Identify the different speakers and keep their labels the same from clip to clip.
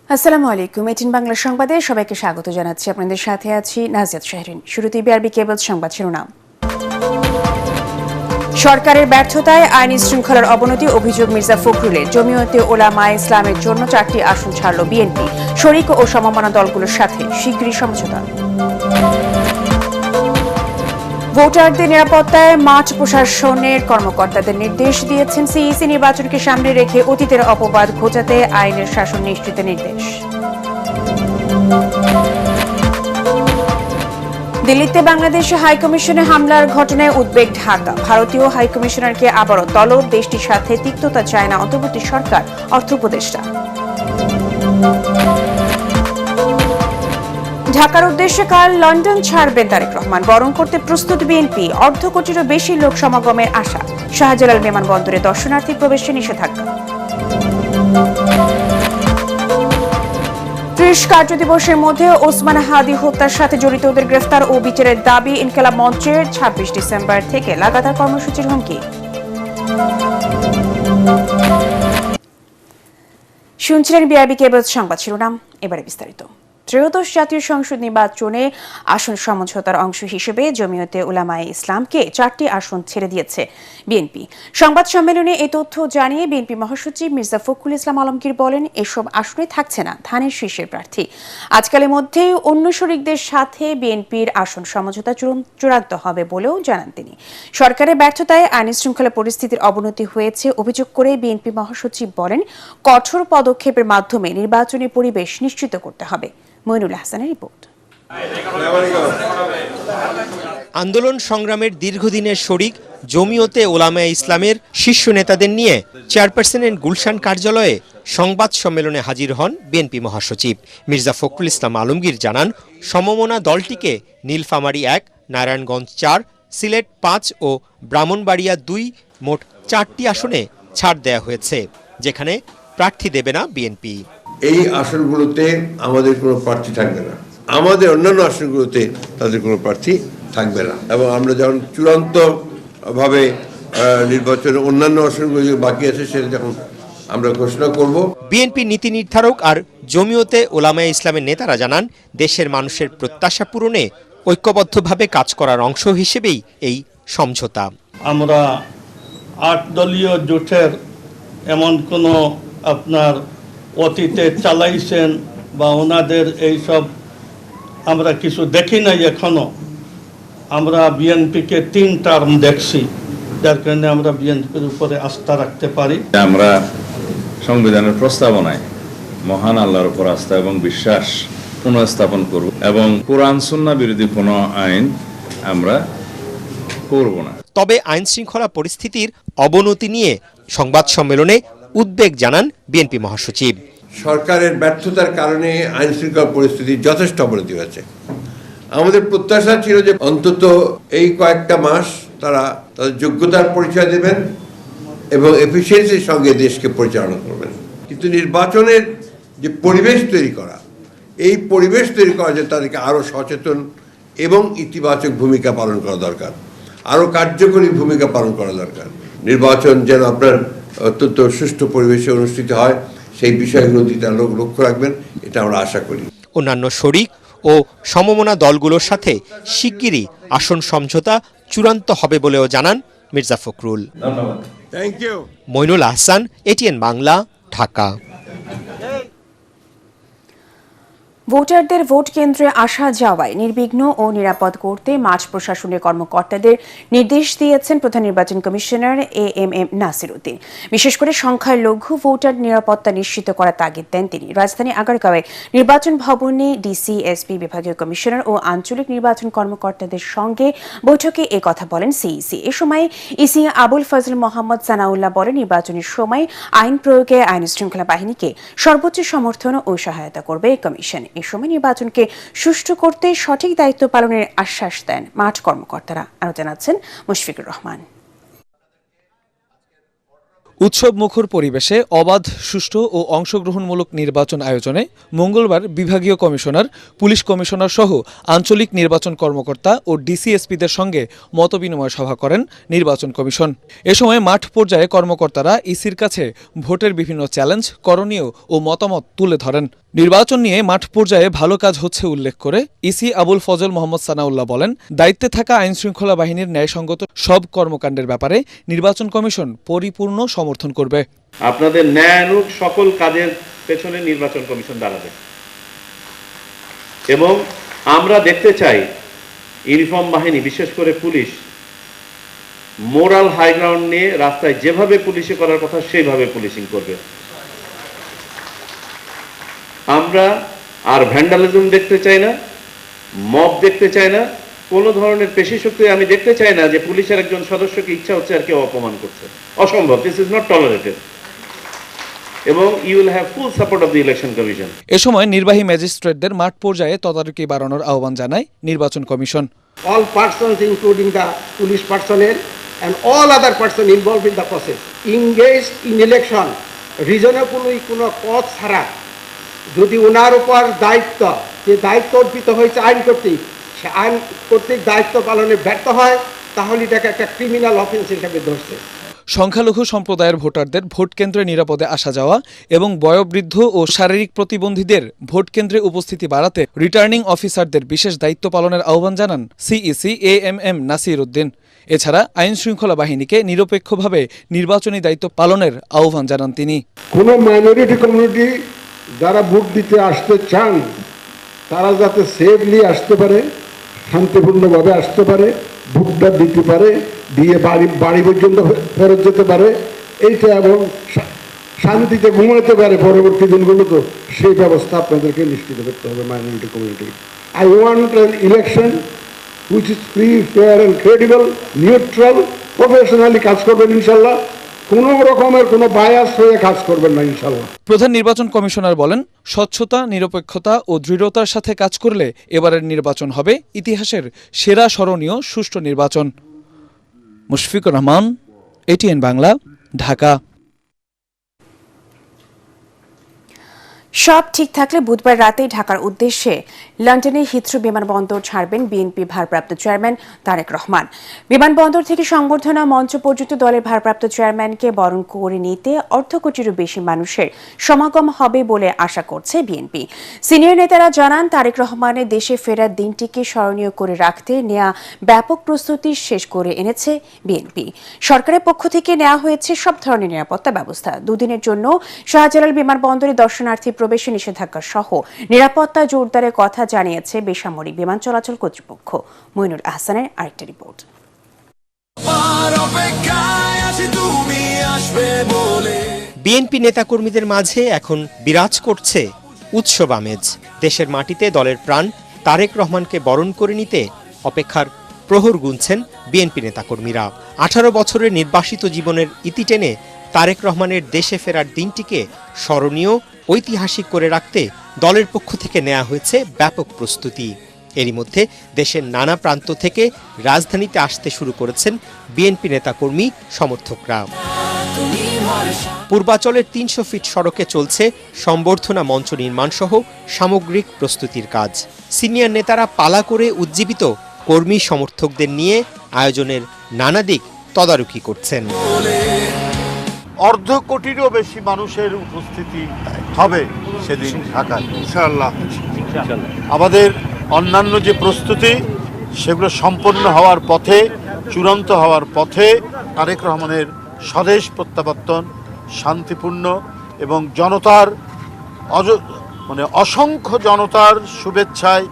Speaker 1: আসসালামু আলাইকুম। 18 বাংলা সংবাদে সবাইকে স্বাগত জানাচ্ছি। আপনাদের সাথে আছি নাজিয়াত শাহরিন। শুরুতেই বিআরবি কেবল সংবাদ শিরোনাম। সরকারের ব্যর্থতায় আইনি শৃঙ্খলার অবনতি অভিযোগ মির্জা ফখরুলের। জমিয়তে ওলামায়ে ইসলামের জন্য 4টি আসন ছাড়ল বিএনপি। শরিক ও সমমনা দলগুলোর সাথে শিগগিরই সমঝোতা। ভোটারদের নিরাপত্তায় মাঠ প্রশাসনের কর্মকর্তাদের নির্দেশ দিয়েছেন সিইসি। নির্বাচনকে সামনে রেখে অতীতের অপবাদ ঘোচাতে আইনের শাসন নিশ্চিতের নির্দেশ। দিল্লিতে বাংলাদেশ হাইকমিশনে হামলার ঘটনায় উদ্বেগ ঢাকা। ভারতীয় হাইকমিশনারকে আবারও তলব। দেশটির সাথে তিক্ততা চায় না অন্তর্বর্তী সরকার, অর্থ উপদেষ্টা। ঢাকার উদ্দেশ্যে কাল লন্ডন ছাড়বেন তারেক রহমান। বরণ করতে প্রস্তুত বিএনপি। অর্ধ কোটিরও বেশি লোক সমাগমের আশা। শাহজালাল বিমানবন্দরে দর্শনার্থী প্রবেশে নিষেধাজ্ঞা। 30 কার্যদিবসের মধ্যে ওসমান হাদি হত্যার সাথে জড়িতদের গ্রেফতার ও বিচারের দাবি ইনকিলাব মঞ্চের। 26 ডিসেম্বর থেকে লাগাতার কর্মসূচির হুমকি। শুনছিলেন বিআরবি কেবল সংবাদ শিরোনাম। এবারে বিস্তারিত। ত্রয়োদশ জাতীয় সংসদ নির্বাচনে আসন সমঝোতার অংশ হিসেবে জমিয়তে উলামায়ে ইসলামকে 4টি আসন ছেড়ে দিয়েছে বিএনপি। সংবাদ সম্মেলনে এই তথ্য জানিয়ে বিএনপি মহাসচিব মির্জা ফখরুল ইসলাম আলমগীর বলেন, এসব আসনে থাকছে না ধানের শীর্ষের প্রার্থী। আজকালের মধ্যেই অন্য শরিকদের সাথে বিএনপির আসন সমঝোতা চূড়ান্ত হবে বলেও জানান তিনি। সরকারের ব্যর্থতায় আইন শৃঙ্খলা পরিস্থিতির অবনতি হয়েছে অভিযোগ করে বিএনপি মহাসচিব বলেন, কঠোর পদক্ষেপের মাধ্যমে নির্বাচনী পরিবেশ নিশ্চিত করতে হবে। মইনুল হাসানের রিপোর্ট।
Speaker 2: আন্দোলন সংগ্রামের দীর্ঘদিনের শরিক জমিয়তে ওলামায়ে ইসলামের শীর্ষ নেতাদের নিয়ে চেয়ারপারসনের গুলশান কার্যালয়ে সংবাদ সম্মেলনে হাজির হন বিএনপি মহাসচিব মির্জা ফখরুল ইসলাম আলমগীর জানান, সমমনা দলটিকে নীলফামারী 1, নারায়ণগঞ্জ 4, সিলেট 5 ও ব্রাহ্মণবাড়িয়া 2 মোট 4টি আসনে ছাড় দেয়া হয়েছে, যেখানে প্রার্থী দেবে না বিএনপি।
Speaker 3: এই আসনগুলোতে আমাদের কোনো প্রার্থী থাকবে না, আমাদের অন্যান্য আসনগুলোতে তাদের কোনো প্রার্থী থাকবে না, এবং আমরা যখন চূড়ান্ত ভাবে নির্বাচনের অন্যান্য আসনগুলো বাকি আছে সেটা যখন আমরা ঘোষণা করব।
Speaker 2: বিএনপি নীতি নির্ধারক আর জমিয়তে ওলামায়ে ইসলামের নেতারা জানান, দেশের মানুষের প্রত্যাশা পূরণে ঐক্যবদ্ধভাবে কাজ করার অংশ হিসেবেই এই সমঝোতা।
Speaker 4: আমরা 8 দলীয় জোটের এমন কোনো আপনার অতীতে চালাইছেন বা ওনাদের এইসব আমরা কিছু দেখি নাই এখনো। আমরা বিএনপিকে 3 টার্ম দেখছি, যার কারণে আমরা বিএনপির উপরে আস্থা রাখতে পারি।
Speaker 5: আমরা সংবিধানের প্রস্তাবনায় মহান আল্লাহর উপর আস্থা এবং বিশ্বাস পুনঃস্থাপন করব এবং কোরআন সুন্নাহ বিরোধী কোনো আইন আমরা করব না।
Speaker 2: তবে আইন শৃঙ্খলা পরিস্থিতির অবনতি নিয়ে সংবাদ সম্মেলনে উদ্বেগ জানান বিএনপি মহাসচিব।
Speaker 3: সরকারের ব্যর্থতার কারণে আইন শৃঙ্খলা পরিস্থিতির যথেষ্ট অবনতি হয়েছে। আমাদের প্রত্যাশা ছিল যে অন্তত এই কয়েকটা মাস তারা তাদের যোগ্যতার পরিচয় দেবেন এবং এফিসিয়েন্সির সঙ্গে দেশকে পরিচালনা করবেন। কিন্তু নির্বাচনের যে পরিবেশ তৈরি করা, এই পরিবেশ তৈরি করা যে তাদেরকে আরও সচেতন এবং ইতিবাচক ভূমিকা পালন করা দরকার, আরও কার্যকরী ভূমিকা পালন করা দরকার। নির্বাচন যেন আপনার অত্যন্ত সুষ্ঠু পরিবেশে অনুষ্ঠিত হয়, সেই বিষয়গুলো তারা লক্ষ্য রাখবেন, এটা আমরা আশা করি।
Speaker 2: অন্যান্য শরিক ও সমমনা দলগুলোর সাথে শিগগিরই আসন সমঝোতা চূড়ান্ত হবে বলেও জানান মির্জা ফখরুল।
Speaker 3: ধন্যবাদ। Thank you.
Speaker 2: Mainul Hasan, ATN Bangla, Dhaka.
Speaker 1: ভোটারদের ভোট কেন্দ্রে আসা যাওয়ায় নির্বিঘ্ন ও নিরাপদ করতে মাঠ প্রশাসনের কর্মকর্তাদের নির্দেশ দিয়েছেন প্রধান নির্বাচন কমিশনার এএমএম নাসির উদ্দিন। বিশেষ করে সংখ্যায় লঘু ভোটার নিরাপত্তা নিশ্চিত করার তাগিদ দেন তিনি। রাজধানী আগারগাঁওয়ে নির্বাচন ভবনে ডিসি, এসপি, বিভাগীয় কমিশনার ও আঞ্চলিক নির্বাচন কর্মকর্তাদের সঙ্গে বৈঠকে এ কথা বলেন সিইসি। এ সময় ইসি আবুল ফজল মোহাম্মদ সানাউল্লাহ বলেন, নির্বাচনের সময় আইন প্রয়োগে আইন শৃঙ্খলা বাহিনীকে সর্বোচ্চ সমর্থন ও সহায়তা করবে কমিশন। এ সময় নির্বাচনকে সুষ্ঠু করতে সঠিক দায়িত্ব পালনের আশ্বাস দেন মাঠ কর্মকর্তারা। আরও জানাচ্ছেন মুশফিকুর রহমান।
Speaker 6: উৎসব মুখর পরিবেশে অবাধ, সুষ্ঠু ও অংশগ্রহণমূলক নির্বাচন আয়োজনে মঙ্গলবার বিভাগীয় কমিশনার, পুলিশ কমিশনার সহ আঞ্চলিক নির্বাচন কর্মকর্তা ও ডিসিএসপিদের সঙ্গে মতবিনিময় সভা করেন নির্বাচন কমিশন। এ সময় মাঠ পর্যায়ে কর্মকর্তারা ইসির কাছে ভোটের বিভিন্ন চ্যালেঞ্জ, করণীয় ও মতামত তুলে ধরেন। নির্বাচন নিয়ে মাঠ পর্যায়ে ভালো কাজ হচ্ছে উল্লেখ করে ইসি আবুল ফজল মোহাম্মদ সানাউল্লাহ বলেন, দায়িত্বে থাকা আইনশৃঙ্খলা বাহিনীর ন্যায়সঙ্গত সব কর্মকাণ্ডের ব্যাপারে নির্বাচন কমিশন পরিপূর্ণ সমর্থন করবে।
Speaker 7: আপনাদের ন্যায়ানুগ সকল কাজের পেছনে নির্বাচন কমিশন দাঁড়াবে এবং আমরা দেখতে চাই ইউনিফর্ম বাহিনী, বিশেষ করে পুলিশ, মোরাল হাই গ্রাউন্ড নিয়ে রাস্তায় যেভাবে পুলিশে করার কথা সেইভাবে পুলিশিং করবে। আমরা আর ভ্যান্ডালিজম দেখতে চাই না, মব দেখতে চাই না, কোনো ধরনের পেশি শক্তি আমি দেখতে চাই না যে পুলিশের একজন সদস্যকে ইচ্ছা হচ্ছে আর কেউ অপমান করছে। অসম্ভব, দিস ইজ নট টলারেটেড। এবং you will have full support of the election commission.
Speaker 6: এ সময় নির্বাহী ম্যাজিস্ট্রেটদের মাঠ পর্যায়ে তদারকি বাড়ানোর আহ্বান জানায় নির্বাচন commission.
Speaker 8: All persons including the police personnel and all other persons involved in the process engaged in election reasonably কোনো পথ ছাড়া যদি ওনার উপর দায়িত্ব, যে দায়িত্ব অর্পিত হয়েছে আইন কর্তৃক, সে আইন কর্তৃক দায়িত্ব পালনে ব্যর্থ হয়, তাহলে এটাকে একটা ক্রিমিনাল অফেন্স হিসেবে ধরছে।
Speaker 6: সংখ্যালঘু সম্প্রদায়ের ভোটারদের ভোট কেন্দ্রে নিরাপদে আসা যাওয়া এবং বয়োবৃদ্ধ ও শারীরিক প্রতিবন্ধীদের ভোট কেন্দ্রে উপস্থিতি বাড়াতে রিটার্নিং অফিসারদের বিশেষ দায়িত্ব পালনের আহ্বান জানান সিইসি AMM নাসির উদ্দিন। এছাড়া আইন শৃঙ্খলা বাহিনীকে নিরপেক্ষভাবে নির্বাচনী দায়িত্ব পালনের আহ্বান জানান তিনি।
Speaker 9: কোনো মাইনরিটি কমিউনিটি যারা ভোট দিতে আসতে চান তারা যাতে সেফলি আসতে পারে, শান্তিপূর্ণভাবে আসতে পারে, ভোটটা দিতে পারে, দিয়ে বাড়ি পর্যন্ত ফেরত যেতে পারে, এইটা এবং শান্তিতে ঘুমাতে পারে পরবর্তী দিনগুলোতে, সেই ব্যবস্থা আপনাদেরকে নিশ্চিত করতে হবে minority community. I want an election which is free, fair and credible, neutral, professionally কাজ করবেন ইনশাল্লাহ, কোনো রকমের কোনো বায়াস হয়ে কাজ করবেন না ইনশাল্লাহ।
Speaker 6: প্রধান নির্বাচন কমিশনার বলেন, স্বচ্ছতা, নিরপেক্ষতা ও দৃঢ়তার সাথে কাজ করলে এবারের নির্বাচন হবে ইতিহাসের সেরা স্মরণীয় সুষ্ঠু নির্বাচন। মুশফিকুর রহমান, ATN বাংলা, ঢাকা।
Speaker 1: সব ঠিক থাকলে বুধবার রাতেই ঢাকার উদ্দেশ্যে লন্ডনের হিথ্রো বিমানবন্দর ছাড়বেন বিএনপি ভারপ্রাপ্ত চেয়ারম্যান তারেক রহমান। বিমানবন্দর থেকে সংবর্ধনা মঞ্চ পর্যন্ত দলের ভারপ্রাপ্ত চেয়ারম্যানকে বরণ করে নিতে অর্ধকোটিরও বেশি মানুষের সমাগম হবে বলে আশা করছে বিএনপি। সিনিয়র নেতারা জানান, তারেক রহমানের দেশে ফেরার দিনটিকে স্মরণীয় করে রাখতে নেওয়া ব্যাপক প্রস্তুতি শেষ করে এনেছে বিএনপি। সরকারের পক্ষ থেকে নেওয়া হয়েছে সব ধরনের নিরাপত্তা ব্যবস্থা। দুদিনের জন্য শাহজালাল বিমানবন্দরে দর্শনার্থী প্রবেশে নিষেধাজ্ঞা সহ নিরাপত্তা জোরদারের কথা জানিয়েছে বেসামরিক বিমান চলাচল কর্তৃপক্ষ। মইনুল আহসানের আরেকটা রিপোর্ট।
Speaker 2: বিএনপি নেতাকর্মীদের মাঝে এখন বিরাজ করছে উৎসব আমেজ। দেশের মাটিতে দলের প্রাণ তারেক রহমানকে বরণ করে নিতে অপেক্ষার প্রহর গুনছেন বিএনপি নেতাকর্মীরা। 18 বছরের নির্বাসিত জীবনের ইতি টেনে তারেক রহমানের দেশে ফেরার দিনটিকে স্মরণীয়, ঐতিহাসিক করে রাখতে দলের পক্ষ থেকে নেওয়া হয়েছে ব্যাপক প্রস্তুতি। এরই মধ্যে দেশের নানা প্রান্ত থেকে রাজধানীতে আসতে শুরু করেছেন বিএনপি নেতাকর্মী সমর্থকরা। পূর্বাচলের 300 ফিট সড়কে চলছে সম্বর্ধনা মঞ্চ নির্মাণ সহ সামগ্রিক প্রস্তুতির কাজ। সিনিয়র নেতারা পালা করে উজ্জীবিত কর্মী সমর্থকদের নিয়ে আয়োজনের নানা দিক তদারকি করছেন।
Speaker 10: অর্ধ কোটিরও বেশি মানুষের উপস্থিতি হবে সেদিন ঢাকায় ইনশাআল্লাহ। আমাদের অন্যান্য যে প্রস্তুতি সেগুলো সম্পন্ন হওয়ার পথে, চূড়ান্ত হওয়ার পথে তারেক রহমানের স্বদেশ প্রত্যাবর্তন শান্তিপূর্ণ এবং জনতার অসংখ্য জনতার শুভেচ্ছায়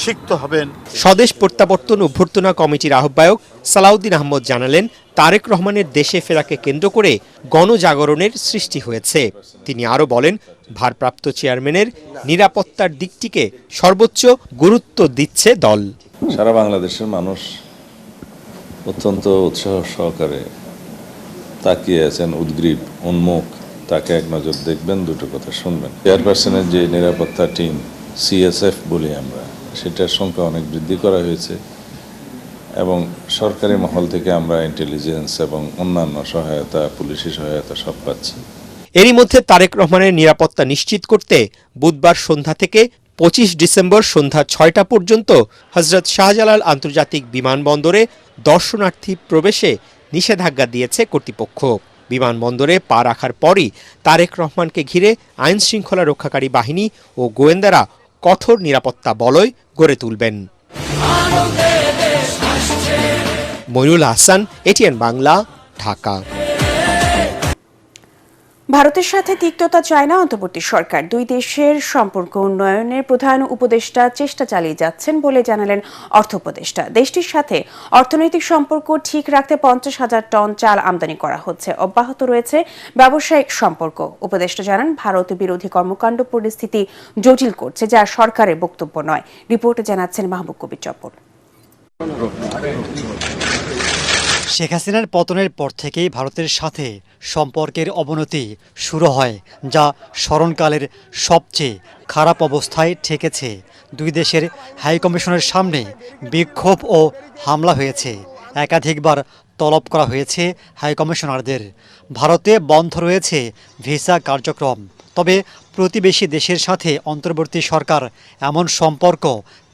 Speaker 10: সিক্ত হবেন।
Speaker 2: স্বদেশ প্রত্যাবর্তন অভ্যর্থনা কমিটির আহ্বায়ক সালাউদ্দিন আহমদ জানালেন, তারেক রহমানের দেশে ফেরাকে কেন্দ্র করে গণজাগরণের সৃষ্টি হয়েছে। তিনি আরও বলেন, ভারপ্রাপ্ত চেয়ারম্যানের নিরাপত্তার দিকটিকে সর্বোচ্চ গুরুত্ব দিচ্ছে দল।
Speaker 5: সারা বাংলাদেশের মানুষ অত্যন্ত উৎসাহ সহকারে তাকিয়ে আছেন, উদ্গ্রীব, উন্মুখ। তাকে এক নজর দেখবেন, দুটো কথা শুনবেন। চেয়ারপারসনের যে নিরাপত্তা টিম CSF বলি আমরা, সেটার সংখ্যা অনেক বৃদ্ধি করা হয়েছে এবং সরকারি মহল থেকে আমরা ইন্টেলিজেন্স এবং অন্যান্য সহায়তা, পুলিশি সহায়তা সব পাচ্ছি।
Speaker 2: এরই মধ্যে তারেক রহমানের নিরাপত্তা নিশ্চিত করতে বুধবার সন্ধ্যা থেকে 25 ডিসেম্বর সন্ধ্যা 6টা পর্যন্ত হযরত শাহজালাল আন্তর্জাতিক বিমানবন্দরে দর্শনার্থী প্রবেশে নিষেধাজ্ঞা দিয়েছে কর্তৃপক্ষ। বিমানবন্দরে পা রাখার পরই তারেক রহমানকে ঘিরে আইন শৃঙ্খলা রক্ষাকারী বাহিনী ও গোয়েন্দারা কঠোর নিরাপত্তা বলয় গড়ে তুলবেন। মইনুল হাসান, এটিএন বাংলা, ঢাকা।
Speaker 1: ভারতের সাথে তিক্ততা চায় না অন্তর্বর্তী সরকার। দুই দেশের সম্পর্ক উন্নয়নের প্রধান উপদেষ্টা চেষ্টা চালিয়ে যাচ্ছেন বলে জানালেন অর্থ উপদেষ্টা। দেশটির সাথে অর্থনৈতিক সম্পর্ক ঠিক রাখতে 50,000 টন চাল আমদানি করা হচ্ছে। অব্যাহত রয়েছে ব্যবসায়িক সম্পর্ক। উপদেষ্টা জানান, ভারত বিরোধী কর্মকাণ্ড পরিস্থিতি জটিল করছে, যা সরকারের বক্তব্য নয়। রিপোর্টে জানাচ্ছেন মাহবুব কবির চপর।
Speaker 11: শেখ হাসিনার পতনের পর থেকেই ভারতের সাথে সম্পর্কের অবনতি শুরু হয়, যা স্মরণকালের সবচেয়ে খারাপ অবস্থায় ঠেকেছে। দুই দেশের হাইকমিশনের সামনে বিক্ষোভ ও হামলা হয়েছে। একাধিকবার তলব করা হয়েছে হাইকমিশনারদের। ভারতে বন্ধ রয়েছে ভিসা কার্যক্রম। তবে প্রতিবেশী দেশের সাথে অন্তর্বর্তী সরকার এমন সম্পর্ক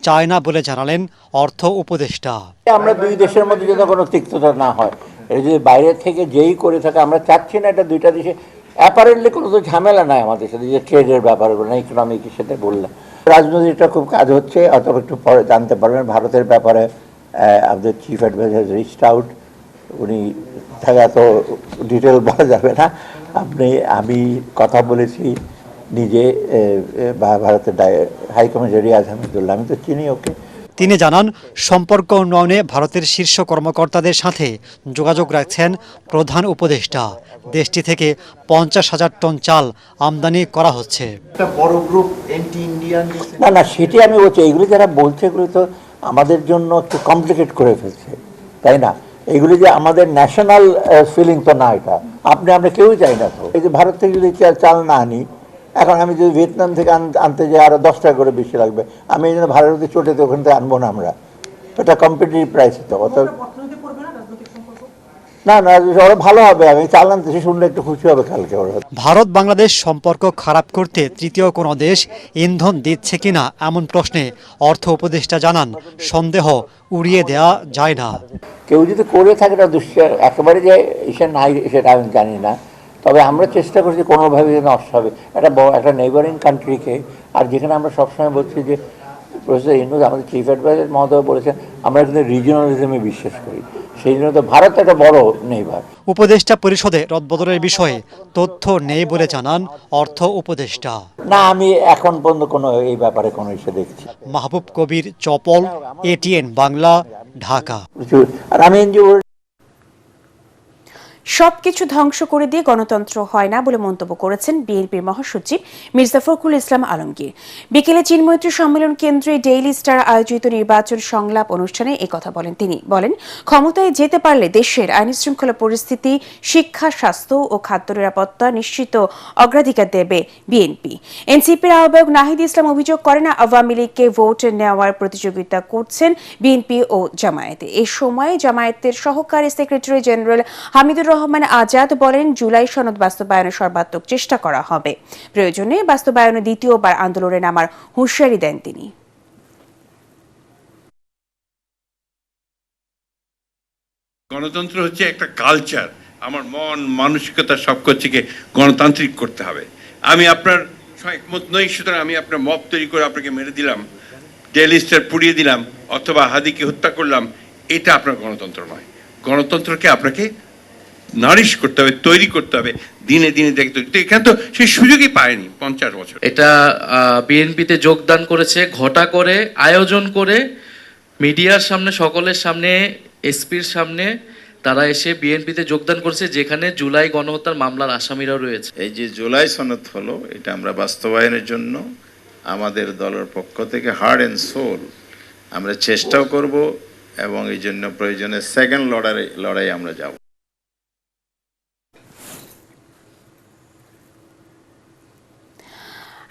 Speaker 11: চায় না বলে জানালেন অর্থ উপদেষ্টা।
Speaker 12: আমরা দুই দেশের মধ্যে যেন কোনো তিক্ততা না হয়, এটা যদি বাইরে থেকে যেই করে থাকে, আমরা চাচ্ছি না এটা দুইটা দেশে অ্যাপারেন্টলি কোনো তো ঝামেলা নাই আমাদের সাথে, যে ট্রেডের ব্যাপারে বললেন, ইকোনমিকের সাথে বললেন। রাজনীতিটা খুব কাজ হচ্ছে, অথবা একটু পরে জানতে পারবেন ভারতের ব্যাপারে। আমাদের চিফ অ্যাডভাইজার রিচড আউট, উনি থাকে এত ডিটেল বলা যাবে না। আমি কথা বলেছি নিজে ভারতের হাইকমিশনার রিয়াজ হামিদুল্লাহ, আমি তো চিনি ওকে।
Speaker 11: তিনি জানান, সম্পর্ক উন্নয়নে ভারতের শীর্ষ কর্মকর্তাদের সাথে যোগাযোগ রাখছেন প্রধান উপদেষ্টা। দেশটি থেকে 50,000 টন চাল আমদানি করা হচ্ছে।
Speaker 12: না, সেটি আমি বলছি, এগুলি যারা বলছে এগুলি তো আমাদের জন্য একটু কমপ্লিকেট করে ফেলছে, তাই না? এগুলি যে আমাদের ন্যাশনাল ফিলিং তো না, এটা আমরা কেউই চাই না। তো এই যে ভারত থেকে যদি চাল না আনি, এখন আমি যদি ভিয়েতনাম থেকে আনতে যাই আরও 10 টাকা করে বেশি লাগবে। আমি এই জন্য ভারতে চটেতে ওখান থেকে আনবো না আমরা, এটা কম্পিটিটিভ প্রাইস তো অত না ওরা ভালো হবে। আমি চাল আনতেছি শুনলে একটু খুশি হবে কালকে ওরা।
Speaker 11: ভারত বাংলাদেশ সম্পর্ক খারাপ করতে তৃতীয় কোনো দেশ ইন্ধন দিচ্ছে কিনা এমন প্রশ্নে অর্থ উপদেষ্টা জানান, সন্দেহ উড়িয়ে দেওয়া যায় না।
Speaker 12: কেউ যদি করে থাকে এটা একেবারে যে এসে নাই সেটা আমি জানি না, তবে আমরা চেষ্টা করছি কোনোভাবে যেন নষ্ট হবে একটা নেইবারিং কান্ট্রিকে। আর যেখানে আমরা সবসময় বলছি যে প্রফেসর ইউনূস আমাদের চিফ অ্যাডভাইজার মহোদয় বলেছেন, আমরা কিন্তু রিজিওনালিজমে বিশ্বাস করি, সেই জন্য তো ভারত একটা বড় নেইবার।
Speaker 11: উপদেষ্টা পরিষদে রদবদলের বিষয়ে তথ্য নেই বলে জানান অর্থ উপদেষ্টা।
Speaker 12: না, আমি এখন পর্যন্ত কোনো এই ব্যাপারে কোনো ইস্যু দেখছি।
Speaker 11: মাহবুব কবির চপল, এটিএন বাংলা, ঢাকা।
Speaker 12: আর আমি
Speaker 1: সবকিছু ধ্বংস করে দিয়ে গণতন্ত্র হয় না বলে মন্তব্য করেছেন বিএনপির মহাসচিব মির্জা ফখরুল ইসলাম আলমগীর। বিকেলে চীনমৈত্রী সম্মেলন কেন্দ্রে ডেইলি স্টার আয়োজিত নির্বাচন সংলাপ অনুষ্ঠানে একথা বলেন তিনি। বলেন, ক্ষমতায় যেতে পারলে দেশের আইনশৃঙ্খলা পরিস্থিতি, শিক্ষা, স্বাস্থ্য ও খাদ্য নিরাপত্তা নিশ্চিত অগ্রাধিকার দেবে বিএনপি। এনসিপির আহ্বায়ক নাহিদ ইসলাম অভিযোগ করেন, আওয়ামী লীগকে ভোট নেওয়ার প্রতিযোগিতা করছেন বিএনপি ও জামায়াতে। এ সময় জামায়াতের সহকারী সেক্রেটারি জেনারেল হামিদুর রহমান আজাদ বলেন, জুলাই সনদ বাস্তবায়নের সর্বাত্মক চেষ্টা করা হবে। প্রয়োজনে বাস্তবায়নে দ্বিতীয়বার আন্দোলনে নামার হুঁশিয়ারি দেন তিনি।
Speaker 13: গণতন্ত্র হচ্ছে একটা কালচার। আমার মন মানসিকতা সবকিছুকে গণতান্ত্রিক করতে হবে। আমি আপনার একমত নই, সুতরাং আমি আপনার মব তৈরি করে আপনাকে মেরে দিলাম, ডেইলি স্টার পুড়িয়ে দিলাম, অথবা হাদিকে হত্যা করলাম, এটা আপনার গণতন্ত্র নয়। গণতন্ত্রকে আপনাকে নারিশ করতে হবে, তৈরি করতে হবে, দিনে দিনে দেখতে। এখানে তো সেই সুযোগই পায়নি 50 বছর।
Speaker 14: এটা বিএনপিতে যোগদান করেছে ঘটা করে, আয়োজন করে, মিডিয়ার সামনে, সকলের সামনে, এসপির সামনে তারা এসে বিএনপিতে যোগদান করেছে, যেখানে জুলাই গণহত্যার মামলার আসামিরাও রয়েছে।
Speaker 5: এই যে জুলাই সনদ হলো, এটা আমরা বাস্তবায়নের জন্য আমাদের দলের পক্ষ থেকে হার্ট অ্যান্ড সোল আমরা চেষ্টাও করব, এবং এই জন্য প্রয়োজনে সেকেন্ড লড়াই আমরা যাব।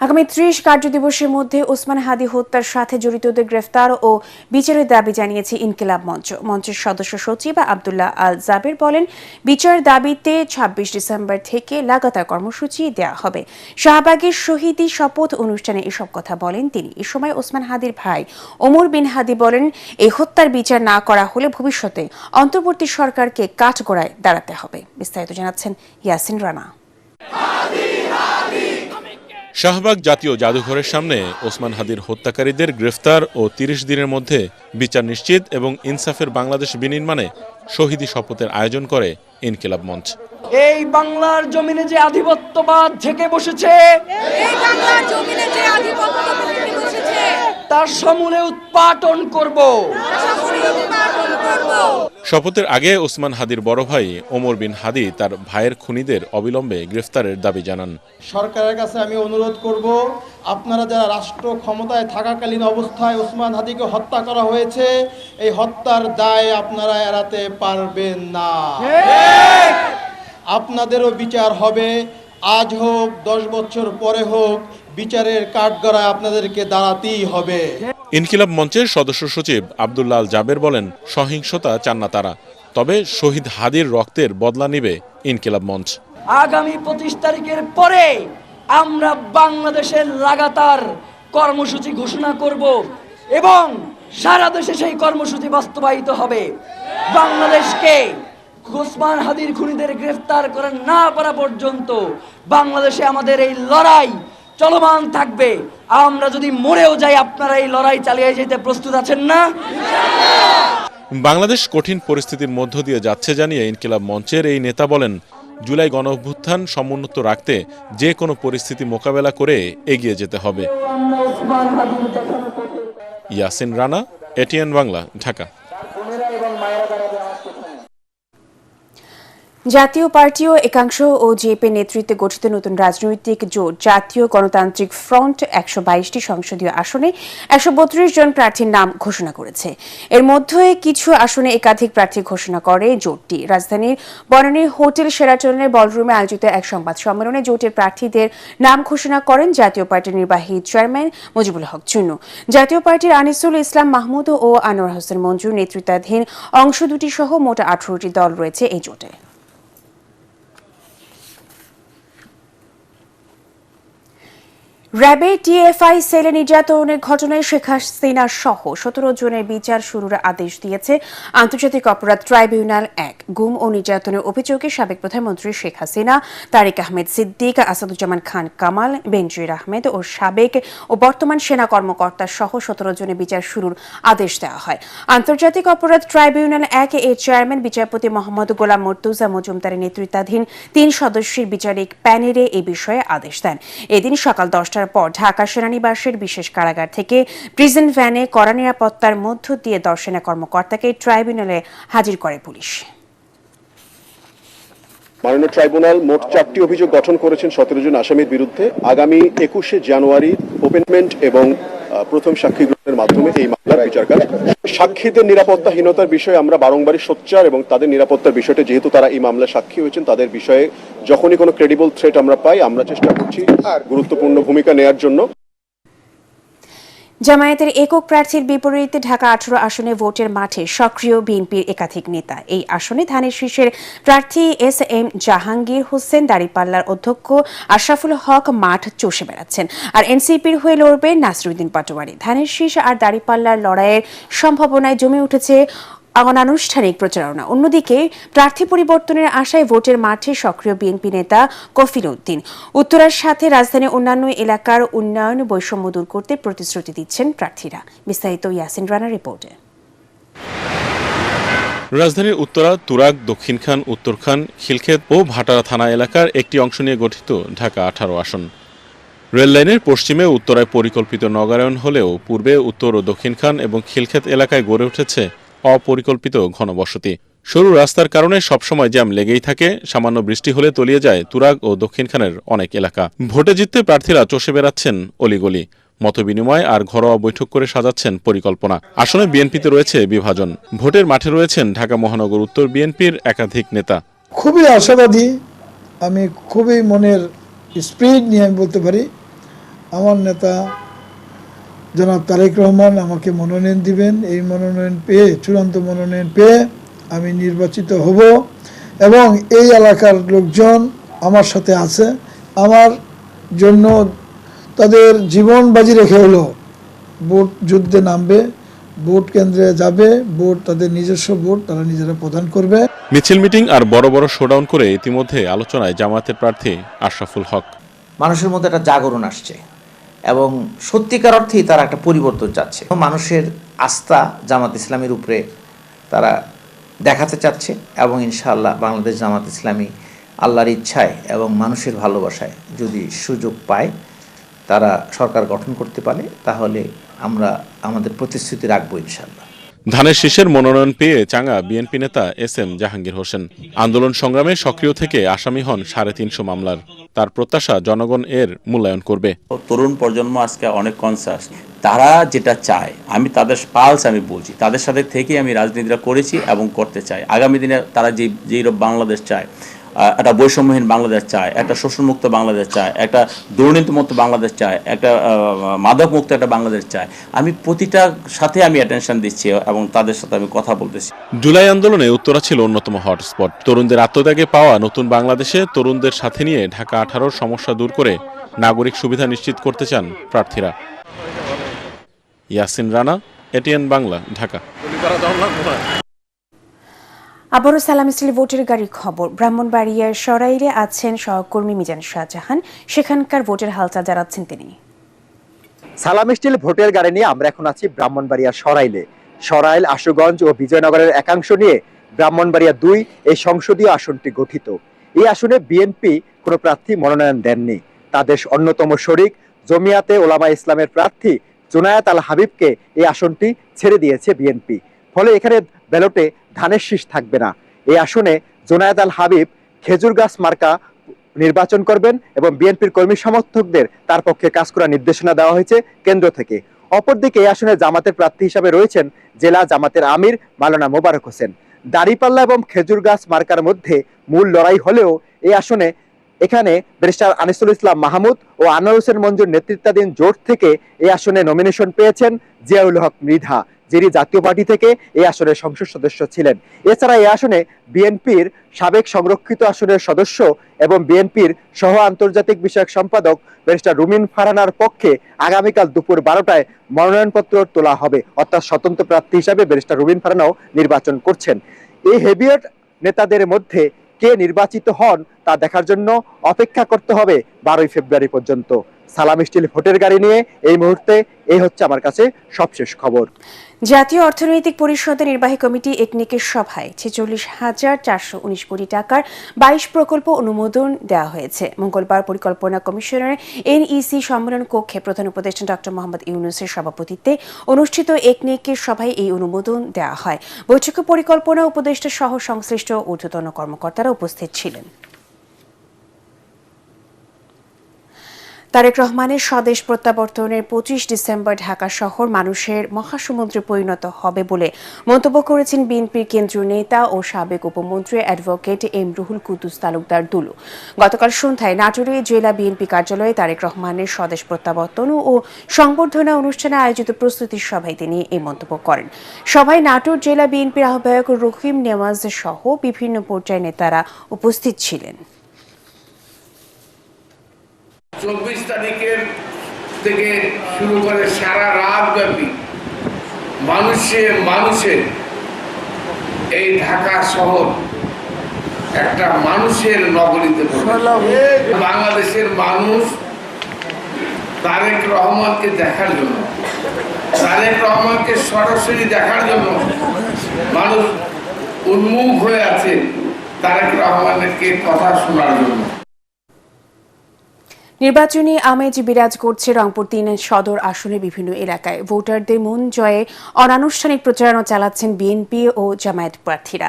Speaker 1: আগামী ৩০ কার্যদিবসের মধ্যে ওসমান হাদি হত্যার সাথে জড়িতদের গ্রেফতার ও বিচারের দাবি জানিয়েছে ইনকিলাব মঞ্চ। মঞ্চের সদস্য সচিব আব্দুল্লাহ আল জাবের বলেন, বিচার দাবিতে ২৬ ডিসেম্বর থেকে লাগাতার কর্মসূচি দেওয়া হবে। শাহবাগের শহীদি শপথ অনুষ্ঠানে এসব কথা বলেন তিনি। এ সময় ওসমান হাদির ভাই ওমর বিন হাদি বলেন, এই হত্যার বিচার না করা হলে ভবিষ্যতে অন্তর্বর্তী সরকারকে কাঠগড়ায় দাঁড়াতে হবে। বিস্তারিত জানাচ্ছেন ইয়াসিন রানা।
Speaker 15: শাহবাগ জাতীয় জাদুঘরের সামনে ওসমান হাদির হত্যাকারীদের গ্রেফতার ও ৩০ দিনের মধ্যে বিচার নিশ্চিত এবং ইনসাফের বাংলাদেশ বিনির্মাণে শহীদি শপথের আয়োজন করে ইনকিলাব মঞ্চ।
Speaker 16: এই বাংলার জমিনে যে আধিপত্যবাদ থেকে বসেছে, তার সমূলে উৎপাটন করব।
Speaker 15: শপথের আগে ওসমান হাদির বড় ভাই ওমর বিন হাদি তার ভাইয়ের খুনিদের অবিলম্বে গ্রেফতারের দাবি জানান।
Speaker 17: সরকারের কাছে আমি অনুরোধ করব, আপনারা যারা রাষ্ট্র ক্ষমতায় থাকাকালীন অবস্থায় ওসমান হাদিকে হত্যা করা হয়েছে, এই হত্যার দায় আপনারা এড়াতে পারবেন না। আপনাদেরও বিচার হবে, আজ হোক 10 বছর পরে হোক, বিচারের কাঠগড়ায় আপনাদেরকে দাঁড়াতেই হবে।
Speaker 15: ইনকিলাব মঞ্চের সদস্য সচিব আব্দুল্লাহ আল জাবের বলেন, সহিংসতা চান না তারা, তবে শহীদ হাদির রক্তের বদলা নিবে ইনকিলাব মঞ্চ।
Speaker 16: আগামী 25 তারিখের পরে আমরা বাংলাদেশের লাগাতার কর্মসূচি ঘোষণা করব এবং সারা দেশে সেই কর্মসূচি বাস্তবায়িত হবে। বাংলাদেশকে ওসমান হাদির খুনিদের গ্রেফতার করা না পারা পর্যন্ত বাংলাদেশে আমাদের এই লড়াই চলমান থাকবে। আমরা যদি মরেও যাই, আপনারা এই লড়াই চালিয়ে যেতে প্রস্তুত আছেন না?
Speaker 15: বাংলাদেশ কঠিন পরিস্থিতির মধ্য দিয়ে যাচ্ছে জানিয়ে ইনকিলাব মঞ্চের এই নেতা বলেন, জুলাই গণঅভ্যুত্থান সমুন্নত রাখতে যে কোনো পরিস্থিতি মোকাবেলা করে এগিয়ে যেতে হবে। ইয়াসিন রানা, এটিএন বাংলা, ঢাকা।
Speaker 1: জাতীয় পার্টি ও একাংশ ও জেপি নেতৃত্বে গঠিত নতুন রাজনৈতিক জোট জাতীয় গণতান্ত্রিক ফ্রন্ট ১২২টি সংসদীয় আসনে ১৩২ জন প্রার্থীর নাম ঘোষণা করেছে। এর মধ্যে কিছু আসনে একাধিক প্রার্থী ঘোষণা করে জোটটি। রাজধানীর বনানীর হোটেল শেরাটনের বলরুমে আয়োজিত এক সংবাদ সম্মেলনে জোটের প্রার্থীদের নাম ঘোষণা করেন জাতীয় পার্টির নির্বাহী চেয়ারম্যান মুজিবুল হক চুন্নু। জাতীয় পার্টির আনিসুল ইসলাম মাহমুদ ও আনোয়ার হোসেন মঞ্জুর নেতৃত্বাধীন অংশ দুটি সহ মোট ১৮টি দল রয়েছে এই জোটে। র্যাবে টিএফআই সেলে নির্যাতনের ঘটনায় শেখ হাসিনা সহ ১৭ জনের বিচার শুরুর আদেশ দিয়েছে আন্তর্জাতিক অপরাধ ট্রাইব্যুনাল ১। গুম ও নির্যাতনের অভিযোগে সাবেক প্রধানমন্ত্রী শেখ হাসিনা, তারেক আহমেদ সিদ্দিক, আসাদুজ্জামান খান কামাল, বেনজির আহমেদ ও সাবেক ও বর্তমান সেনা কর্মকর্তা সহ ১৭ জনের বিচার শুরুর আদেশ দেওয়া হয়। আন্তর্জাতিক অপরাধ ট্রাইব্যুনাল ১ এর চেয়ারম্যান বিচারপতি মোহাম্মদ গোলাম মর্তুজা মজুমদারের নেতৃত্বাধীন ৩ সদস্যের বিচারিক প্যানেলে এ বিষয়ে আদেশ দেন। এদিন সকাল ১০টার পর ঢাকা সেনানিবাসের বিশেষ কারাগার থেকে প্রিজন ভ্যানে কড়া নিরাপত্তার মধ্য দিয়ে ১০ সেনা কর্মকর্তাকে ট্রাইব্যুনালে হাজির করে পুলিশ।
Speaker 18: মাননীয় ট্রাইব্যুনাল মোট 4টি অভিযোগ গঠন করেছেন 17 জন আসামির বিরুদ্ধে। আগামী 21শে জানুয়ারি ওপেনমেন্ট এবং প্রথম সাক্ষী গ্রহণের মাধ্যমে এই মামলার বিচার কাজ। সাক্ষীদের নিরাপত্তাহীনতার বিষয়ে আমরা বারংবারই সোচ্চার এবং তাদের নিরাপত্তার বিষয়টা, যেহেতু তারা এই মামলায় সাক্ষী হয়েছেন, তাদের বিষয়ে যখনই কোনো ক্রেডিবল থ্রেট আমরা পাই, আমরা চেষ্টা করছি গুরুত্বপূর্ণ ভূমিকা নেয়ার জন্য।
Speaker 1: জামায়াতের একক প্রার্থীর বিপরীতে ঢাকা 18 আসনে ভোটের মাঠে সক্রিয় বিএনপির একাধিক নেতা। এই আসনে ধানের শীষের প্রার্থী এস.এম. জাহাঙ্গীর হোসেন, দাঁড়িপাল্লার অধ্যক্ষ আশরাফুল হক মাঠ চষে বেড়াচ্ছেন। আর এনসিপির হয়ে লড়বেন নাসিরউদ্দিন পাটোয়ারি। ধানের শীষ আর দাঁড়িপাল্লার লড়াইয়ের সম্ভাবনায় জমে উঠেছে অনানুষ্ঠানিক প্রচারণা। অন্যদিকে প্রার্থী পরিবর্তনের আশায় ভোটের মাঠে সক্রিয় বিএনপি নেতা কফিল উদ্দিন। উত্তরার সাথে রাজধানীর অন্যান্য এলাকার উন্নয়ন বৈষম্য দূর করতে প্রতিশ্রুতি দিচ্ছেন প্রার্থীরা। বিস্তারিত ইয়াসিন রানার রিপোর্টে।
Speaker 15: রাজধানীর উত্তরা, তুরাগ, দক্ষিণখান, উত্তরখান, খিলক্ষেত ও ভাটারা থানা এলাকার একটি অংশ নিয়ে গঠিত ঢাকা 18 আসন। রেললাইনের পশ্চিমে উত্তরায় পরিকল্পিত নগরায়ন হলেও পূর্বে উত্তর ও দক্ষিণখান এবং খিলক্ষেত এলাকায় গড়ে উঠেছে অপরিকল্পিত ঘনবসতি। সরু রাস্তার কারণে সবসময় জ্যাম লেগেই থাকে। সামান্য বৃষ্টি হলে তলিয়ে যায় তুরাগ ও দক্ষিণখানের অনেক এলাকা। ভোটে জিততে প্রার্থীরা চষে বেড়াচ্ছেন অলিগলি, মতবিনিময় আর ঘরোয়া বৈঠক করে সাজাচ্ছেন পরিকল্পনা। আসলে বিএনপিতে রয়েছে বিভাজন। ভোটের মাঠে রয়েছেন ঢাকা মহানগর উত্তর বিএনপির একাধিক নেতা।
Speaker 19: খুবই আশাবাদী, আমি খুবই মনের স্পিরিট নিয়ে আমি বলতে পারি
Speaker 9: আমার নেতা জনাব তারেক রহমান আমাকে মনোনয়ন দিবেন। এই মনোনয়ন পেয়ে, চূড়ান্ত মনোনয়ন পেয়ে আমি নির্বাচিত হব এবং এই এলাকার লোকজন আমার সাথে আছে। আমার জন্য তাদের জীবন বাজি রেখে হলো ভোট যুদ্ধে নামবে, ভোট কেন্দ্রে যাবে, ভোট তাদের নিজস্ব ভোট তারা নিজেরা প্রদান করবে।
Speaker 15: মিছিল মিটিং আর বড় বড় শোডাউন করে ইতিমধ্যে আলোচনায় জামায়াতের প্রার্থী আশরাফুল হক।
Speaker 19: মানুষের মধ্যে একটা জাগরণ আসছে এবং সত্যিকার অর্থেই তারা একটা পরিবর্তন চাচ্ছে। মানুষের আস্থা জামাত ইসলামীর উপরে তারা দেখাতে চাচ্ছে এবং ইনশাআল্লাহ বাংলাদেশ জামাত ইসলামী আল্লাহর ইচ্ছায় এবং মানুষের ভালোবাসায় যদি সুযোগ পায়, তারা সরকার গঠন করতে পারে, তাহলে আমরা আমাদের প্রতিশ্রুতি রাখবো ইনশাআল্লাহ।
Speaker 15: ধানের শীষের মনোনয়ন পেয়ে চাঙ্গা বিএনপি নেতা এস.এম. জাহাঙ্গীর হোসেন। আন্দোলন সংগ্রামে সক্রিয় থেকে আসামি হন 350 মামলার। তার প্রত্যাশা জনগণ এর মূল্যায়ন করবে।
Speaker 20: তরুণ প্রজন্ম আজকে অনেক কনসাস, তারা যেটা চায় আমি তাদের পালস আমি বলছি, তাদের সাথে থেকে আমি রাজনীতিটা করেছি এবং করতে চাই। আগামী দিনে তারা যেই বাংলাদেশ চায়, একটা বৈষম্যহীন বাংলাদেশ চায়, একটা শোষণমুক্ত বাংলাদেশ চায়, একটা দুর্নীতিমুক্ত বাংলাদেশ চায়, একটা মাদকমুক্ত একটা বাংলাদেশ চায়। আমি প্রতিটার সাথে আমি অ্যাটেনশন দিচ্ছি এবং তাদের সাথে আমি কথা বলতেছি।
Speaker 15: জুলাই আন্দোলনে উত্তরা ছিল অন্যতম হটস্পট। তরুণদের আত্মত্যাগে পাওয়া নতুন বাংলাদেশে তরুণদের সাথে নিয়ে ঢাকা 18 সমস্যা দূর করে নাগরিক সুবিধা নিশ্চিত করতে চান প্রার্থীরা। ইয়াসিন রানা, এটিএন বাংলা, ঢাকা।
Speaker 1: আবারও সালাম স্টিল ভোটের গাড়ির খবর। ব্রাহ্মণবাড়িয়ার সরাইলে আছেন সহকর্মী মিজান শাহজাহান, সেখানকার ভোটের হালচাল জানাচ্ছেন তিনি।
Speaker 21: সালাম স্টিল ভোটের গাড়ি নিয়ে আমরা এখন আছি ব্রাহ্মণবাড়িয়া সরাইলে। সরাইল, আশুগঞ্জ ও বিজয়নগরের একাংশ নিয়ে ব্রাহ্মণবাড়িয়া 2 এই সংসদীয় আসনটি গঠিত। এই আসনে বিএনপি কোনো প্রার্থী মনোনয়ন দেননি। তাদের অন্যতম শরিক জমিয়াতে ওলামা ইসলামের প্রার্থী জুনায়েদ আল হাবিবকে এই আসনটি ছেড়ে দিয়েছে বিএনপি। ফলে এখানে ব্যালটে ধানের শীষ থাকবে না। এই আসনে জুনায়েদ আল হাবিব খেজুর গাছ মার্কা নির্বাচন করবেন এবং বিএনপির কর্মী সমর্থকদের তার পক্ষে কাজ করার নির্দেশনা দেওয়া হয়েছে কেন্দ্র থেকে। অপরদিকে এই আসনে জামাতের প্রার্থী হিসাবে রয়েছেন জেলা জামাতের আমির মাওলানা মোবারক হোসেন। দাড়িপাল্লা এবং খেজুর গাছ মার্কার মধ্যে মূল লড়াই হলেও এই আসনে এখানে ব্যারিস্টার আনিসুল ইসলাম মাহমুদ ও আনোয়ার হোসেন মঞ্জুর নেতৃত্বাধীন জোট থেকে এই আসনে নমিনেশন পেয়েছেন জিয়াউল হক মৃধা, যিনি জাতীয় পার্টি থেকে এই আসনের সংসদ সদস্য ছিলেন। এছাড়া এই আসনে বিএনপির সাবেক সংরক্ষিত আসনের সদস্য এবং বিএনপির সহ আন্তর্জাতিক বিষয়ক সম্পাদক ব্যারিস্টার রুমিন ফারহানার পক্ষে আগামীকাল দুপুর 12টায় মনোনয়নপত্র তোলা হবে। অর্থাৎ স্বতন্ত্র প্রার্থী হিসাবে ব্যারিস্টার রুমিন ফারহানাও নির্বাচন করছেন। এই হেভিওয়েট নেতাদের মধ্যে কে নির্বাচিত হন তা দেখার জন্য অপেক্ষা করতে হবে 12 ফেব্রুয়ারি পর্যন্ত। সালাম স্টিল ভোটের গাড়ি নিয়ে এই মুহূর্তে এই হচ্ছে আমার কাছে সবশেষ খবর।
Speaker 1: জাতীয় অর্থনৈতিক পরিষদের নির্বাহী কমিটি একনেকের সভায় 46,419 কোটি টাকার 22 প্রকল্প অনুমোদন দেওয়া হয়েছে। মঙ্গলবার পরিকল্পনা কমিশনের এনইসি সম্মেলন কক্ষে প্রধান উপদেষ্টা ডক্টর মোহাম্মদ ইউনূসের সভাপতিত্বে অনুষ্ঠিত একনেকের সভায় এই অনুমোদন দেওয়া হয়। বৈঠকে পরিকল্পনা উপদেষ্টা সহ সংশ্লিষ্ট ঊর্ধ্বতন কর্মকর্তারা উপস্থিত ছিলেন। তারেক রহমানের স্বদেশ প্রত্যাবর্তনের 25 ডিসেম্বর ঢাকা শহর মানুষের মহাসমুদ্রে পরিণত হবে বলে মন্তব্য করেছেন বিএনপির কেন্দ্রীয় নেতা ও সাবেক উপমন্ত্রী অ্যাডভোকেট এম রুহুল কুদ্দুস তালুকদার দুলু। গতকাল সন্ধ্যায় নাটোরে জেলা বিএনপি কার্যালয়ে তারেক রহমানের স্বদেশ প্রত্যাবর্তন ও সংবর্ধনা অনুষ্ঠানে আয়োজিত প্রস্তুতি সভায় তিনি এই মন্তব্য করেন। সভায় নাটোর জেলা বিএনপির আহ্বায়ক রহিম নেওয়াজ সহ বিভিন্ন পর্যায়ের নেতারা উপস্থিত ছিলেন।
Speaker 22: 24 তারিখের থেকে শুরু করে সারা রাত ব্যাপী মানুষের এই ঢাকা শহর একটা মানুষের নগরীতে বাংলাদেশের মানুষ তারেক রহমানকে দেখার জন্য, তারেক রহমানকে সরাসরি দেখার জন্য মানুষ উন্মুখ হয়ে আছে তারেক রহমানকে কথা শোনার জন্য।
Speaker 1: নির্বাচনী আমেজ বিরাজ করছে রংপুর 3 সদর আসনের বিভিন্ন এলাকায়। ভোটারদের মন জয়ে অনানুষ্ঠানিক প্রচারণা চালাচ্ছেন বিএনপি ও জামায়াত প্রার্থীরা।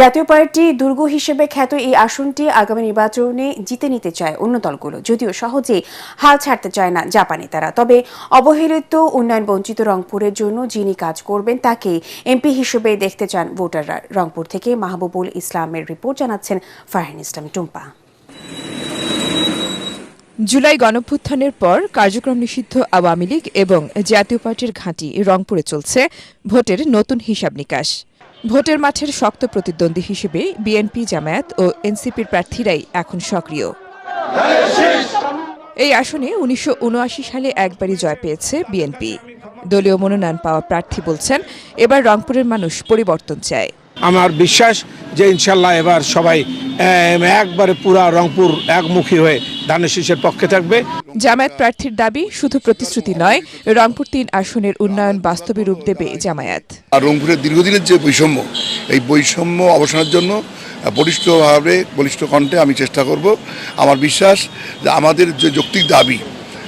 Speaker 1: জাতীয় পার্টি দুর্গ হিসেবে খ্যাত এই আসনটি আগামী নির্বাচনে জিতে নিতে চায় অন্য দলগুলো, যদিও সহজেই হাল ছাড়তে চায় না জাপানি তারা। তবে অবহেলিত উন্নয়ন বঞ্চিত রংপুরের জন্য যিনি কাজ করবেন তাকে এমপি হিসেবে দেখতে চান ভোটাররা। রংপুর থেকে মাহবুবুল ইসলামের রিপোর্ট, জানাচ্ছেন ফারহান ইসলাম টুম্পা।
Speaker 3: জুলাই গণঅভ্যুত্থানের পর কার্যক্রম নিষিদ্ধ আওয়ামী লীগ এবং জাতীয় পার্টির ঘাঁটি রংপুরে চলছে ভোটের নতুন হিসাব নিকাশ। ভোটের মাঠের শক্ত প্রতিদ্বন্দ্বী হিসেবে বিএনপি, জামায়াত ও এনসিপির প্রার্থীরাই এখন সক্রিয়। এই আসনে ১৯৭৯ সালে একবারই জয় পেয়েছে বিএনপি। দলীয় মনোনয়ন পাওয়া প্রার্থী বলছেন, এবার রংপুরের মানুষ পরিবর্তন চায়।
Speaker 4: আমার বিশ্বাস যে ইনশাল্লাহ এবার সবাই একবারে পুরা রংপুর একমুখী হয়ে ধানের শীষের পক্ষে থাকবে।
Speaker 3: জামায়াত প্রার্থীর দাবি শুধু প্রতিশ্রুতি নয়, রংপুর ৩ আসনের উন্নয়ন বাস্তবে রূপ দেবে জামায়াত।
Speaker 23: আর রংপুরের দীর্ঘদিনের যে বৈষম্য, এই বৈষম্য অবসানের জন্য বলিষ্ঠ কণ্ঠে আমি চেষ্টা করব। আমার বিশ্বাস যে আমাদের যে যৌক্তিক দাবি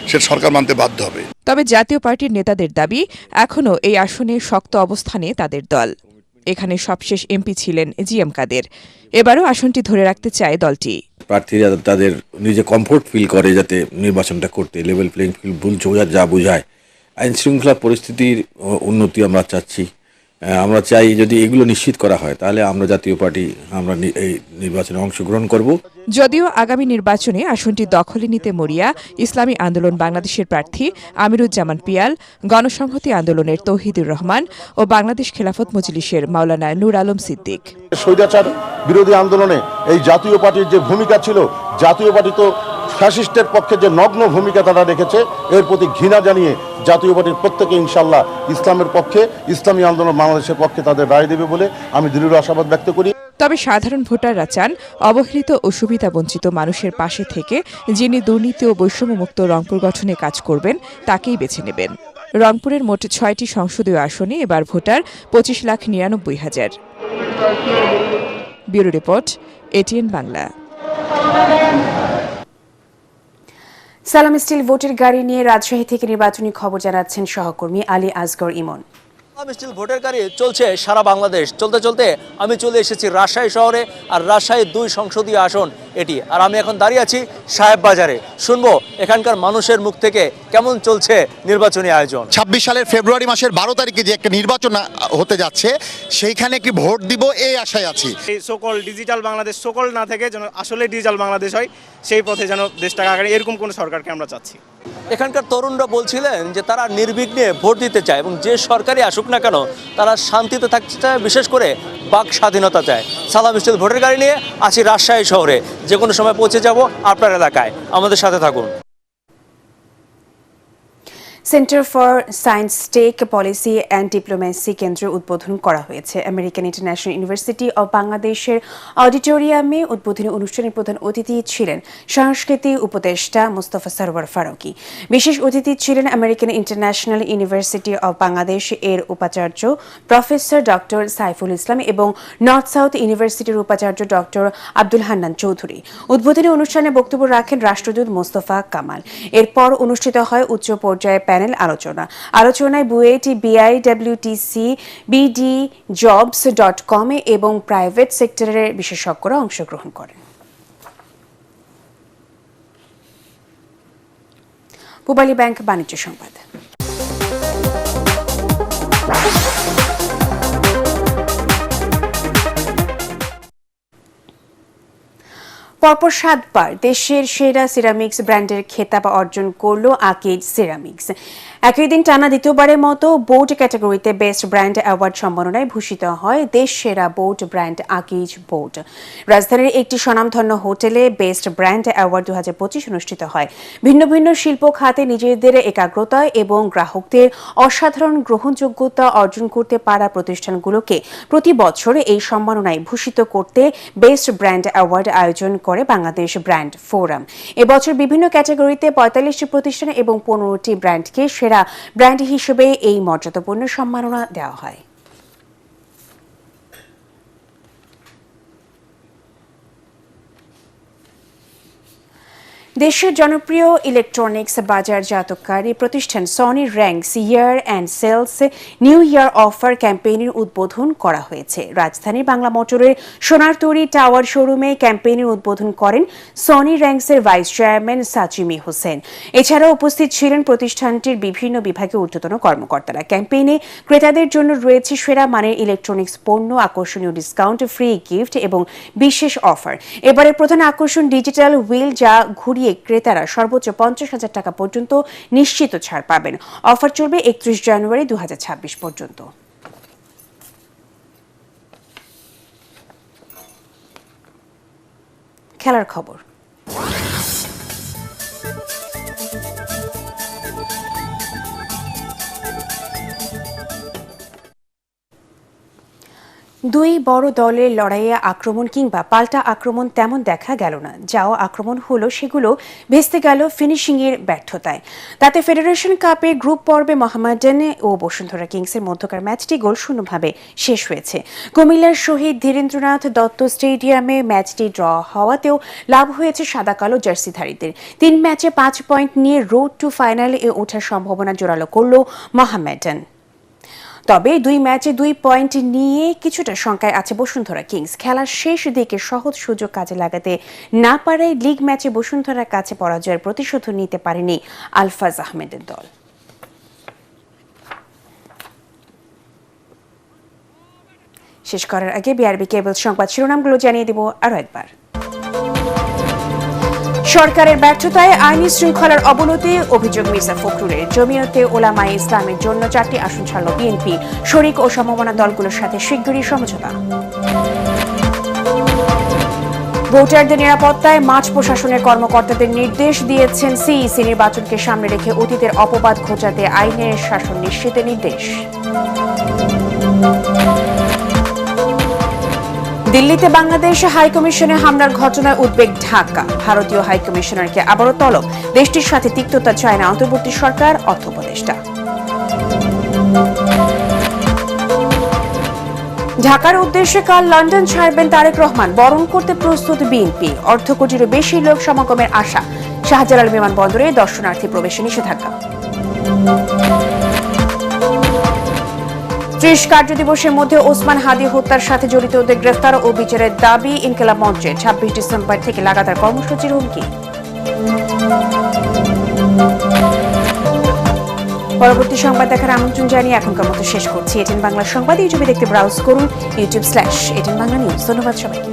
Speaker 23: সেটা সরকার মানতে বাধ্য হবে।
Speaker 3: তবে জাতীয় পার্টির নেতাদের দাবি, এখনও এই আসনে শক্ত অবস্থানে তাদের দল। এখানে সবশেষ এমপি ছিলেন জিএম কাদের। এবারও আসনটি ধরে রাখতে চায় দলটি।
Speaker 24: প্রার্থীরা তাদের নিজে কমফোর্ট ফিল করে যাতে নির্বাচনটা করতে, লেভেল প্লেইং ফিল্ড ভুল যা বোঝায়। আইন শৃঙ্খলা পরিস্থিতির উন্নতি আমরা চাচ্ছি। আমরা চাই যদি এগুলো নিশ্চিত করা হয় তাহলে আমরা জাতীয় পার্টি আমরা এই নির্বাচনে অংশগ্রহণ করব।
Speaker 3: যদিও আগামী নির্বাচনে আসনটি দখলে নিতে মরিয়া ইসলামী আন্দোলন বাংলাদেশের প্রার্থী আমিরুজ্জামান পিয়াল, গণসংহতি আন্দোলনের তৌহিদুর রহমান ও বাংলাদেশ খেলাফত মজলিসের মাওলানা নূর আলম সিদ্দিক।
Speaker 25: স্বৈরাচার বিরোধী আন্দোলনে এই জাতীয় পার্টির যে ভূমিকা ছিল, জাতীয় পার্টি তো ফ্যাসিস্টের পক্ষে যে নগ্ন ভূমিকা তারা রেখেছে, এর প্রতি ঘৃণা জানিয়ে জাতীয় পার্টির প্রত্যেকে ইনশাল্লাহ ইসলামের পক্ষে, ইসলামী আন্দোলন বাংলাদেশের পক্ষে তাদের রায় দেবে বলে আমি দৃঢ় আশাবাদ ব্যক্ত করি।
Speaker 3: তবে সাধারণ ভোটাররা চান অবহেলিত ও সুবিধাবঞ্চিত মানুষের পাশে থেকে যিনি দুর্নীতি ও বৈষম্যমুক্ত রংপুর গঠনে কাজ করবেন তাকেই বেছে নেবেন। রংপুরের মোট ৬টি সংসদীয় আসনে এবার voter ২৫,৯৯,০০০। Bureau report, ATN Bangla.
Speaker 1: সালাম স্টিল ভোটের গাড়ি নিয়ে রাজশাহী থেকে নির্বাচনী খবর জানাচ্ছেন সহকর্মী আলী আসগর ইমন।
Speaker 26: সালাম স্টিল ভোটের গাড়ি চলছে সারা বাংলাদেশ। চলতে চলতে আমি চলে এসেছি রাজশাহী শহরে, আর রাজশাহীর ২ সংসদীয় আসন এটি। আর আমি এখন দাঁড়িয়ে আছি সাহেব বাজারে। শুনবো এখানকার মানুষের মুখ থেকে কেমন চলছে নির্বাচনী আয়োজন।
Speaker 27: ২৬ সালের ফেব্রুয়ারি মাসের ১২ তারিখে যে একটা নির্বাচন হতে যাচ্ছে, সেইখানে কি ভোট দিব এই আশায় আছি।
Speaker 28: এই সকল ডিজিটাল বাংলাদেশ সকল না থেকে যেন আসলে ডিজিটাল বাংলাদেশ হয়, সেই পথে যেন দেশটাকে আগায়, এরকম কোন সরকারকে আমরা চাচ্ছি।
Speaker 26: এখানকার তরুণরা বলছিলেন যে তারা নির্বিঘ্নে ভোট দিতে চায় এবং যে সরকারই আসুক না কেন তারা শান্তিতে থাকতে চায়, বিশেষ করে বাক স্বাধীনতা চায়। সালাম স্টিল ভোটের গাড়ি নিয়ে আছি রাজশাহী শহরে, যে কোনো সময় পৌঁছে যাব আপনার এলাকায়। আমাদের সাথে থাকুন।
Speaker 1: Centre for science tech policy and diplomacy কেন্দ্র উদ্বোধন করা হয়েছে আমেরিকান ইন্টারন্যাশনাল ইউনিভার্সিটি অব বাংলাদেশের অডিটোরিয়ামে। উদ্বোধনী অনুষ্ঠানের প্রধান অতিথি ছিলেন সাংস্কৃতিক উপদেষ্টা মোস্তফা সরওয়ার ফারুকী। বিশেষ অতিথি ছিলেন American international university of Bangladesh এর উপাচার্য প্রফেসর ডক্টর সাইফুল ইসলাম এবং নর্থ সাউথ ইউনিভার্সিটির উপাচার্য ডক্টর আব্দুল হান্নান চৌধুরী। উদ্বোধনী অনুষ্ঠানে বক্তব্য রাখেন রাষ্ট্রদূত মোস্তফা কামাল। এরপর অনুষ্ঠিত হয় উচ্চ পর্যায়ে প্যানেল আলোচনায় বুয়েট, বিআইডব্লিউটিসি, bdjobs.com এবং প্রাইভেট সেক্টরের বিশেষজ্ঞরা অংশগ্রহণ করেন। পূবালী ব্যাংক বাণিজ্য সংবাদ। পরপর 7বার দেশের সেরা সিরামিক্স ব্র্যান্ডের খেতাব অর্জন করল আকিজ সিরামিক্স। একই দিন টানা দ্বিতীয়বারের মতো বোট ক্যাটাগরিতে বেস্ট ব্র্যান্ড অ্যাওয়ার্ড সম্মাননায় ভূষিত হয় দেশ সেরা বোট ব্র্যান্ড আকিজ বোট। রাজধানীর একটি স্বনামধন্য হোটেলে বেস্ট ব্র্যান্ড অ্যাওয়ার্ড 2025 অনুষ্ঠিত হয়। ভিন্ন ভিন্ন শিল্প খাতে নিজেদের একাগ্রতা এবং গ্রাহকদের অসাধারণ গ্রহণযোগ্যতা অর্জন করতে পারা প্রতিষ্ঠানগুলোকে প্রতি বছর এই সম্মাননায় ভূষিত করতে বেস্ট ব্র্যান্ড অ্যাওয়ার্ড আয়োজন করে বাংলাদেশ ব্র্যান্ড ফোরাম। এবছর বিভিন্ন ক্যাটাগরিতে 45টি প্রতিষ্ঠান এবং 15টি ব্র্যান্ডকে সেরা ব্র্যান্ড হিসেবে এই মর্যাদাপূর্ণ সম্মাননা দেওয়া হয়। দেশের জনপ্রিয় ইলেকট্রনিক্স বাজারজাতকারী প্রতিষ্ঠান Sony ranks year and sales new year offer ক্যাম্পেইনের উদ্বোধন করা হয়েছে। রাজধানীর বাংলা মোটরের সোনারতরী টাওয়ার শোরুমে ক্যাম্পেইনের উদ্বোধন করেন সনি র্যাঙ্কসের ভাইস চেয়ারম্যান সাচিমি হোসেন। এছাড়াও উপস্থিত ছিলেন প্রতিষ্ঠানটির বিভিন্ন বিভাগের ঊর্ধ্বতন কর্মকর্তারা। ক্যাম্পেইনে ক্রেতাদের জন্য রয়েছে সেরা মানের ইলেকট্রনিক্স পণ্য, আকর্ষণীয় ডিসকাউন্ট, ফ্রি গিফট এবং বিশেষ অফার। এবারে প্রধান আকর্ষণ ডিজিটাল হুইল, যা ঘুরিয়ে নিয়ে ক্রেতারা সর্বোচ্চ 50,000 টাকা পর্যন্ত নিশ্চিত ছাড় পাবেন। অফার চলবে 31 জানুয়ারি 2026 পর্যন্ত। খেলার খবর। দুই বড় দলের লড়াইয়ে আক্রমণ কিংবা পাল্টা আক্রমণ তেমন দেখা গেল না। যাও আক্রমণ হলো সেগুলো ভেস্তে গেল ফিনিশিংয়ের ব্যর্থতায়। তাতে ফেডারেশন কাপে গ্রুপ পর্বে মোহামেডান ও বসুন্ধরা কিংসের মধ্যকার ম্যাচটি গোলশূন্যভাবে শেষ হয়েছে। কুমিল্লার শহীদ ধীরেন্দ্রনাথ দত্ত স্টেডিয়ামে ম্যাচটি ড্র হওয়াতেও লাভ হয়েছে সাদা কালো জার্সিধারীদের। 3 ম্যাচে 5 পয়েন্ট নিয়ে রোড টু ফাইনালে ওঠার সম্ভাবনা জোরালো করল মোহামেডান। তবে 2 ম্যাচে 2 পয়েন্ট নিয়ে কিছুটা শঙ্কায় আছে বসুন্ধরা কিংস। খেলার শেষ দিকে সহজ সুযোগ কাজে লাগাতে না পারায় লিগ ম্যাচে বসুন্ধরার কাছে পরাজয়ের প্রতিশোধ নিতে পারেনি আলফাজ আহমেদের দল। শেষ করার আগে বিআরবি কেবল সংবাদ শিরোনামগুলো জানিয়ে দেব আরো একবার। সরকারের ব্যর্থতায় আইনি শৃঙ্খলার অবনতি, অভিযোগ মির্জা ফখরুলের। জমিয়তে ওলামায়ে ইসলামের জন্য 4টি আসন ছাড়ল বিএনপি। শরিক ও সমমনা দলগুলোর সাথে শিগগিরই সমঝোতা। ভোটারদের নিরাপত্তায় মাঠ প্রশাসনের কর্মকর্তাদের নির্দেশ দিয়েছেন সিইসি। নির্বাচনকে সামনে রেখে অতীতের অপবাদ ঘোচাতে আইনের শাসন নিশ্চিতের নির্দেশ। দিল্লিতে বাংলাদেশ হাইকমিশনে হামলার ঘটনায় উদ্বেগ ঢাকা। ভারতীয় হাইকমিশনারকে আবারও তলব। দেশটির সাথে তিক্ততা চায় না অন্তর্বর্তী সরকার, অর্থ উপদেষ্টা। ঢাকার উদ্দেশ্যে কাল লন্ডন ছাড়বেন তারেক রহমান। বরণ করতে প্রস্তুত বিএনপি। অর্ধ কোটিরও বেশি লোক সমাগমের আশা। শাহজালাল বিমানবন্দরে দর্শনার্থী প্রবেশে নিষেধাজ্ঞা। 30 কার্যদিবসের মধ্যে ওসমান হাদি হত্যার সাথে জড়িতদের গ্রেফতার ও বিচারের দাবি ইনকিলাব মঞ্চের। 26 ডিসেম্বর থেকে লাগাতার কর্মসূচির হুমকি। পরবর্তী সংবাদ দেখার আমন্ত্রণ জানিয়ে এখনকার মতো শেষ করছি। এটিএন বাংলা সংবাদ ইউটিউবে দেখতে ব্রাউজ করুন youtube/এটিএন বাংলা নিউজ। ধন্যবাদ সবাইকে।